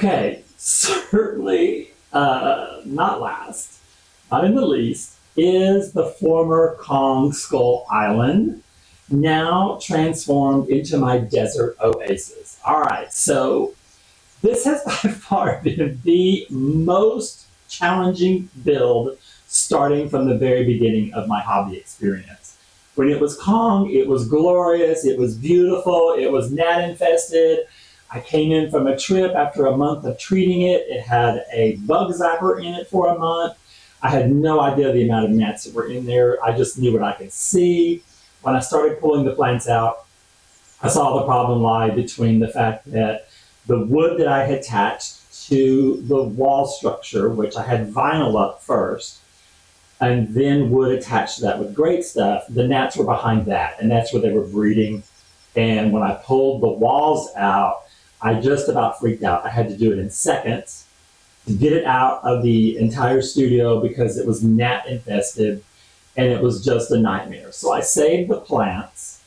Okay, certainly not last, not in the least, is the former Kong Skull Island, now transformed into my desert oasis. All right, so this has by far been the most challenging build starting from the very beginning of my hobby experience. When it was Kong, it was glorious, it was beautiful, it was gnat infested. I came in from a trip after a month of treating it. It had a bug zapper in it for a month. I had no idea the amount of gnats that were in there. I just knew what I could see. When I started pulling the plants out, I saw the problem lie between the fact that the wood that I had attached to the wall structure, which I had vinyl up first, and then wood attached to that with great stuff, the gnats were behind that, and that's where they were breeding. And when I pulled the walls out, I just about freaked out. I had to do it in seconds to get it out of the entire studio because it was gnat infested and it was just a nightmare. So I saved the plants.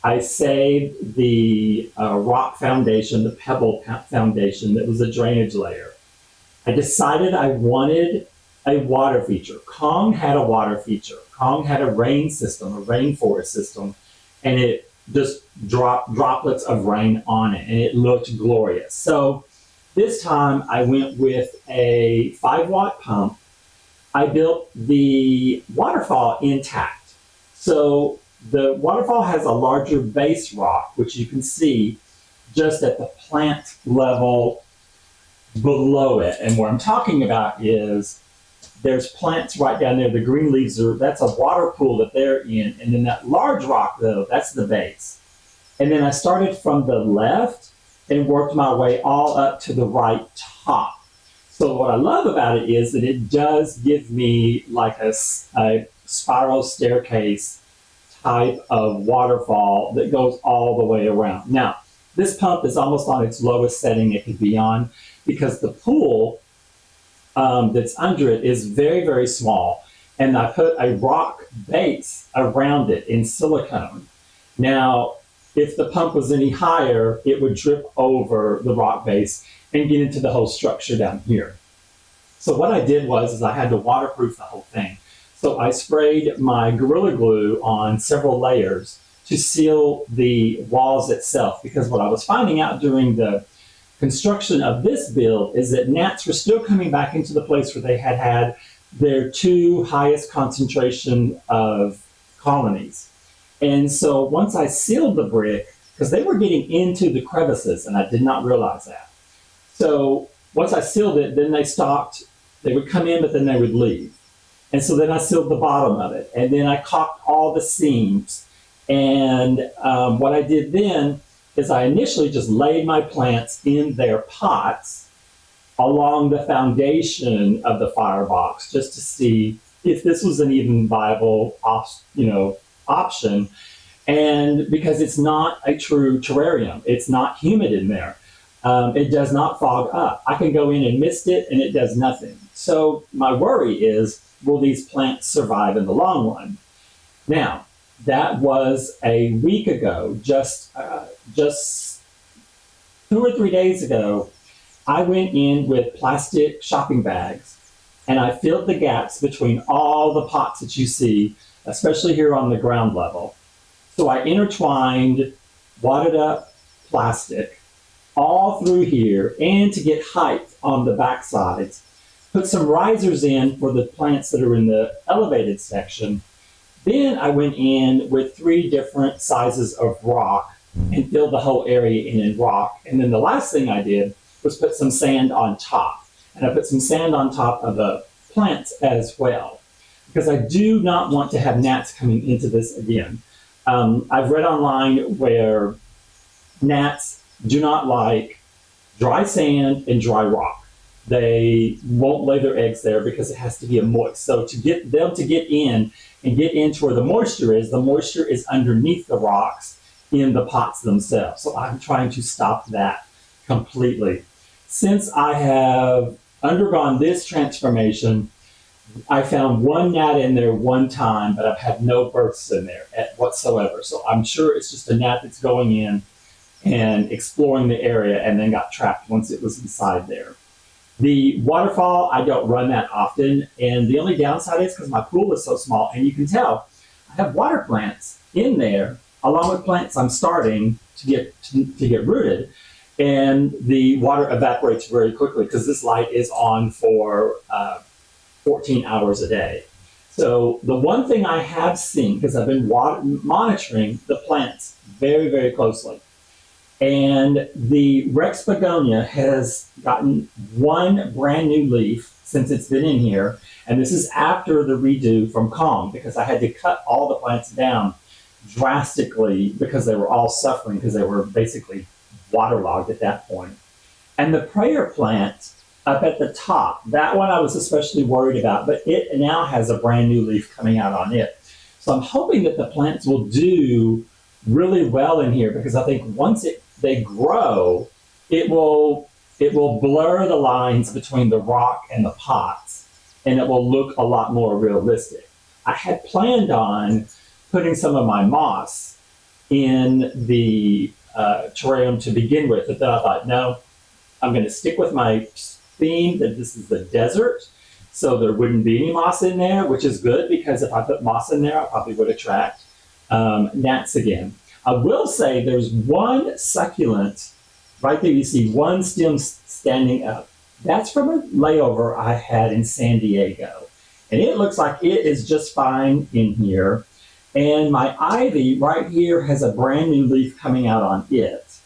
I saved the rock foundation, the pebble foundation that was a drainage layer. I decided I wanted a water feature. Kong had a water feature. Kong had a rain system, a rainforest system, and it just dropped droplets of rain on it, and it looked glorious. So this time I went with a 5-watt pump. I built the waterfall intact. So the waterfall has a larger base rock, which you can see just at the plant level below it. And what I'm talking about is there's plants right down there. The green leaves that's a water pool that they're in. And then that large rock, though, that's the base. And then I started from the left and worked my way all up to the right top. So what I love about it is that it does give me like a spiral staircase type of waterfall that goes all the way around. Now, this pump is almost on its lowest setting it could be on because the pool that's under it is very, very small. And I put a rock base around it in silicone. Now, if the pump was any higher, it would drip over the rock base and get into the whole structure down here. So what I did was I had to waterproof the whole thing. So I sprayed my Gorilla Glue on several layers to seal the walls itself, because what I was finding out during the construction of this build is that gnats were still coming back into the place where they had had their 2 highest concentration of colonies. And so once I sealed the brick, because they were getting into the crevices and I did not realize that. So once I sealed it, then they stopped. They would come in, but then they would leave. And so then I sealed the bottom of it. And then I caulked all the seams. And what I did then is I initially just laid my plants in their pots along the foundation of the firebox just to see if this was an even viable option. And because it's not a true terrarium, it's not humid in there. It does not fog up. I can go in and mist it and it does nothing. So my worry is, will these plants survive in the long run? Now, that was a week ago, just 2 or 3 days ago, I went in with plastic shopping bags and I filled the gaps between all the pots that you see, especially here on the ground level. So I intertwined wadded up plastic all through here, and to get height on the back sides, put some risers in for the plants that are in the elevated section. Then I went in with 3 different sizes of rock and filled the whole area in rock. And then the last thing I did was put some sand on top. And I put some sand on top of the plants as well, because I do not want to have gnats coming into this again. I've read online where gnats do not like dry sand and dry rock. They won't lay their eggs there because it has to be a moist. So to get them to get in and get into where the moisture is underneath the rocks in the pots themselves. So I'm trying to stop that completely. Since I have undergone this transformation, I found 1 gnat in there one time, but I've had no births in there whatsoever. So I'm sure it's just a gnat that's going in and exploring the area, and then got trapped once it was inside there. The waterfall, I don't run that often, and the only downside is because my pool is so small, and you can tell I have water plants in there along with plants I'm starting to get rooted, and the water evaporates very quickly because this light is on for 14 hours a day. So the one thing I have seen, because I've been monitoring the plants very, very closely, and the Rex begonia has gotten one brand new leaf since it's been in here, and this is after the redo from Kong, because I had to cut all the plants down drastically because they were all suffering because they were basically waterlogged at that point. And the prayer plant up at the top, that one I was especially worried about, but it now has a brand new leaf coming out on it. So I'm hoping that the plants will do really well in here, because I think once they grow, it will blur the lines between the rock and the pots, and it will look a lot more realistic. I had planned on putting some of my moss in the terrarium to begin with, but then I thought, no, I'm going to stick with my theme that this is the desert, so there wouldn't be any moss in there, which is good, because if I put moss in there, I probably would attract gnats again. I will say there's one succulent right there. You see one stem standing up. That's from a layover I had in San Diego, and it looks like it is just fine in here. And my ivy right here has a brand new leaf coming out on it.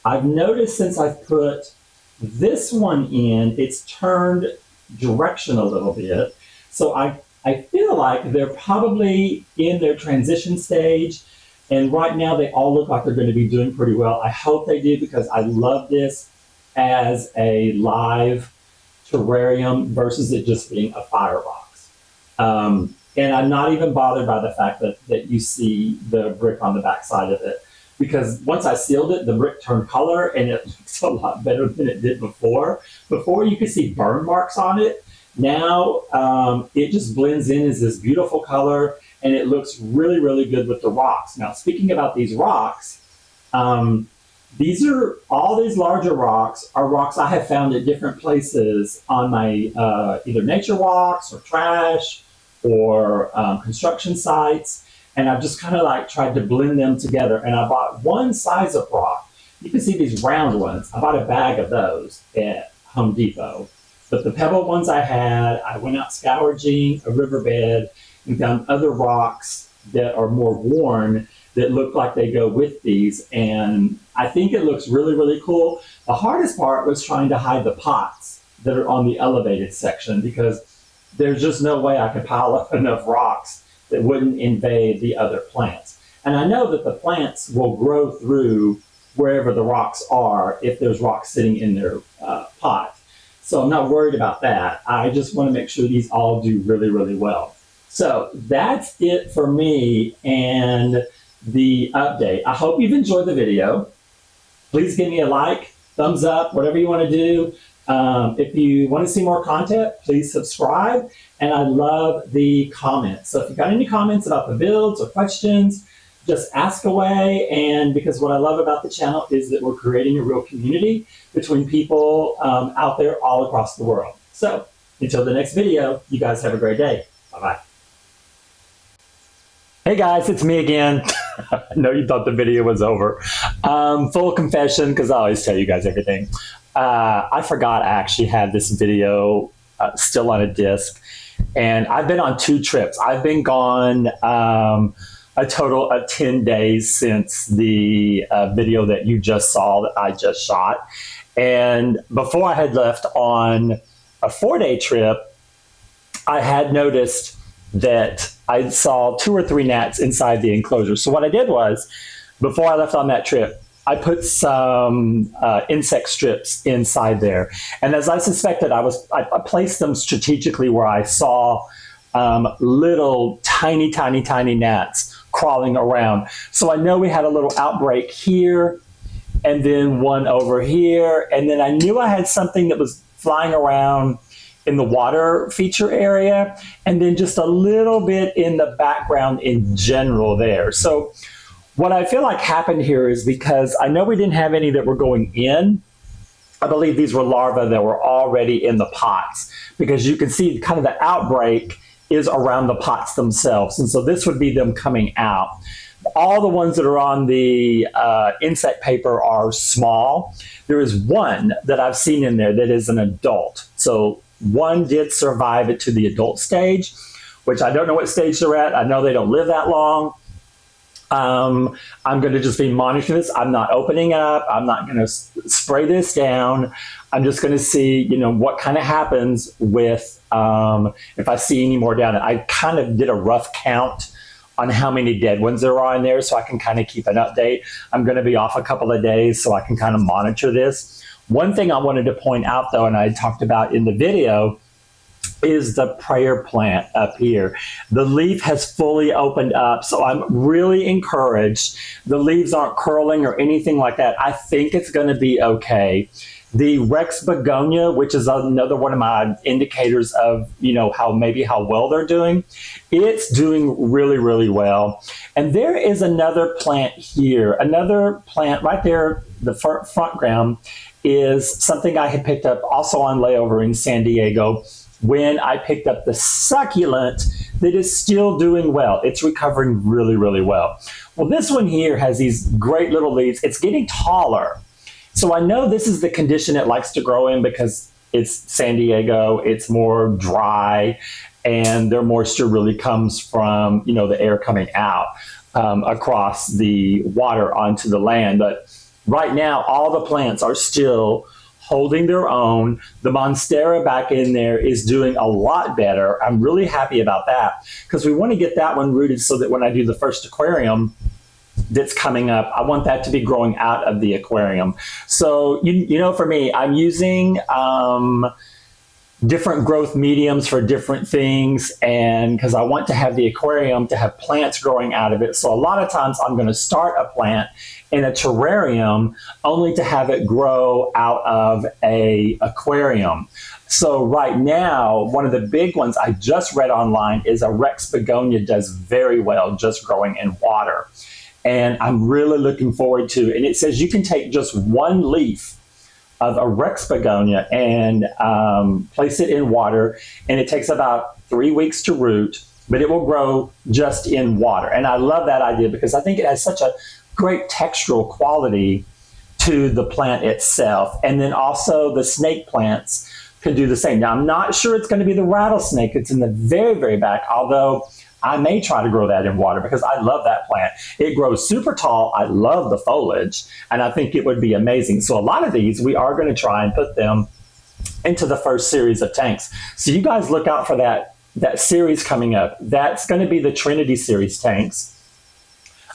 I've noticed since I've put this one in, it's turned direction a little bit. So I feel like they're probably in their transition stage. And right now they all look like they're going to be doing pretty well. I hope they do, because I love this as a live terrarium versus it just being a firebox. And I'm not even bothered by the fact that you see the brick on the back side of it, because once I sealed it, the brick turned color and it looks a lot better than it did before. Before you could see burn marks on it. Now it just blends in as this beautiful color, and it looks really, really good with the rocks. Now, speaking about these rocks, all these larger rocks are rocks I have found at different places on my either nature walks or trash or construction sites, and I've just kind of like tried to blend them together. And I bought one size of rock. You can see these round ones. I bought a bag of those at Home Depot. But the pebble ones I went out scourging a riverbed and found other rocks that are more worn that look like they go with these. And I think it looks really, really cool. The hardest part was trying to hide the pots that are on the elevated section, because there's just no way I could pile up enough rocks that wouldn't invade the other plants. And I know that the plants will grow through wherever the rocks are if there's rocks sitting in their pot. So I'm not worried about that. I just want to make sure these all do really, really well. So that's it for me and the update. I hope you've enjoyed the video. Please give me a like, thumbs up, whatever you want to do. If you want to see more content, please subscribe. And I love the comments. So if you've got any comments about the builds or questions, just ask away. And because what I love about the channel is that we're creating a real community between people out there all across the world. So until the next video, you guys have a great day. Bye-bye. Hey guys, it's me again. I know you thought the video was over. Full confession, because I always tell you guys everything. I forgot I actually had this video still on a disc. And I've been on 2 trips. I've been gone a total of 10 days since the video that you just saw that I just shot. And before I had left on a 4-day trip, I had noticed that I saw 2 or 3 gnats inside the enclosure. So what I did was, before I left on that trip, I put some insect strips inside there. And as I suspected, I placed them strategically where I saw little tiny gnats crawling around. So I know we had a little outbreak here, and then one over here. And then I knew I had something that was flying around in the water feature area, and then just a little bit in the background in general there. So what I feel like happened here is because I know we didn't have any that were going in. I believe these were larvae that were already in the pots, because you can see kind of the outbreak is around the pots themselves. And so this would be them coming out. All the ones that are on the insect paper are small. There is one that I've seen in there that is an adult. So one did survive it to the adult stage, which I don't know what stage they're at. I know they don't live that long. I'm going to just be monitoring this. I'm not opening up. I'm not going to spray this down. I'm just going to see, what kind of happens with if I see any more down. I kind of did a rough count on how many dead ones there are in there, so I can kind of keep an update. I'm going to be off a couple of days, so I can kind of monitor this. One thing I wanted to point out, though, and I talked about in the video, is the prayer plant up here. The leaf has fully opened up, so I'm really encouraged. The leaves aren't curling or anything like that. I think it's going to be okay. The Rex begonia, which is another one of my indicators of, how well they're doing, it's doing really, really well. And there is another plant here, another plant right there, the front ground, is something I had picked up also on layover in San Diego when I picked up the succulent that is still doing well. It's recovering really, really well. Well, this one here has these great little leaves. It's getting taller. So I know this is the condition it likes to grow in because it's San Diego, it's more dry, and their moisture really comes from, the air coming out across the water onto the land. But right now, all the plants are still holding their own. The Monstera back in there is doing a lot better. I'm really happy about that because we want to get that one rooted so that when I do the first aquarium that's coming up, I want that to be growing out of the aquarium. So, for me, I'm using different growth mediums for different things, and because I want to have the aquarium to have plants growing out of it. So a lot of times I'm going to start a plant in a terrarium only to have it grow out of a aquarium. So right now, one of the big ones I just read online is a Rex begonia does very well just growing in water. And I'm really looking forward to, and it says you can take just one leaf of a Rex begonia and place it in water, and it takes about 3 weeks to root, but it will grow just in water. And I love that idea because I think it has such a great textural quality to the plant itself. And then also the snake plants can do the same. Now, I'm not sure it's going to be the rattlesnake. It's in the very, very back, although I may try to grow that in water because I love that plant. It grows super tall. I love the foliage, and I think it would be amazing. So a lot of these, we are going to try and put them into the first series of tanks. So you guys look out for that series coming up. That's going to be the Trinity series tanks.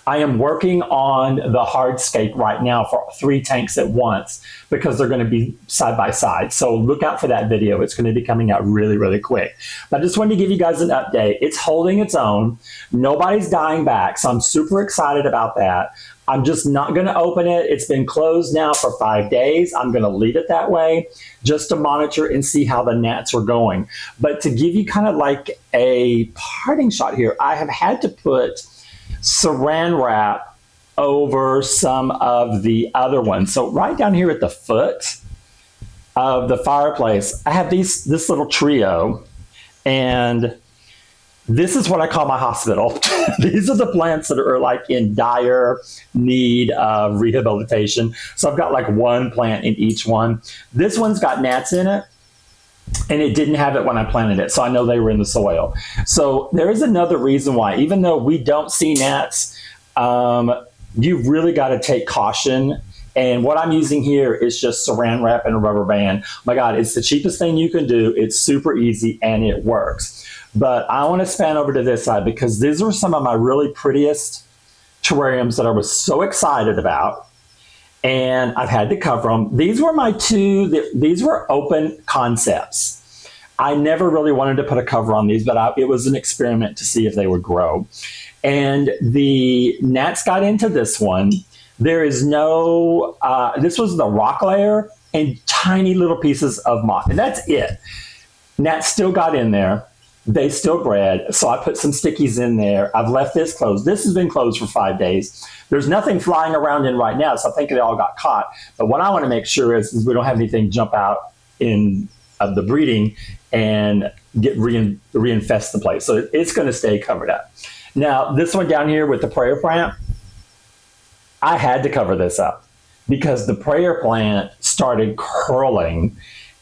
I am working on the hardscape right now for 3 tanks at once because they're going to be side by side. So look out for that video. It's going to be coming out really, really quick. But I just wanted to give you guys an update. It's holding its own. Nobody's dying back. So I'm super excited about that. I'm just not going to open it. It's been closed now for 5 days. I'm going to leave it that way just to monitor and see how the gnats are going. But to give you kind of like a parting shot here, I have had to put saran wrap over some of the other ones. So right down here at the foot of the fireplace, I have this little trio, and this is what I call my hospital. These are the plants that are like in dire need of rehabilitation. So I've got like one plant in each one. This one's got gnats in it, and it didn't have it when I planted it, so I know they were in the soil. So there is another reason why, even though we don't see gnats, you've really got to take caution. And what I'm using here is just saran wrap and a rubber band. Oh my God, it's the cheapest thing you can do. It's super easy and it works. But I want to span over to this side because these are some of my really prettiest terrariums that I was so excited about. And I've had to cover them. These were my these were open concepts. I never really wanted to put a cover on these, but it was an experiment to see if they would grow. And the gnats got into this one. There is no, this was the rock layer and tiny little pieces of moss. And that's it. Gnats still got in there. they still bred. So I put some stickies in there. I've left this closed. This has been closed for 5 days. There's nothing flying around in right now, so I think they all got caught. But what I want to make sure is we don't have anything jump out in the breeding and get reinfest the place. So it's going to stay covered up. Now, this one down here with the prayer plant, I had to cover this up because the prayer plant started curling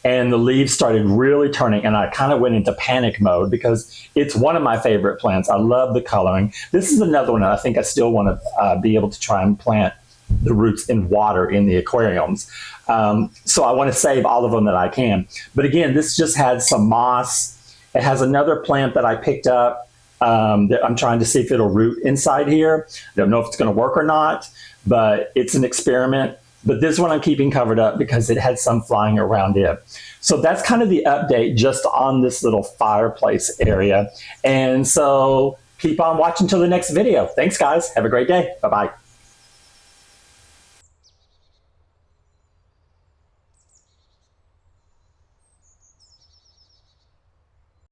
and the leaves started really turning, and I kind of went into panic mode because it's one of my favorite plants. I love the coloring. This is another one I think I still want to be able to try and plant the roots in water in the aquariums. So I want to save all of them that I can. But again, this just had some moss. It has another plant that I picked up that I'm trying to see if it'll root inside here. I don't know if it's going to work or not, but it's an experiment. But this one I'm keeping covered up because it had some flying around it. So that's kind of the update just on this little fireplace area. And so keep on watching till the next video. Thanks, guys. Have a great day. Bye-bye.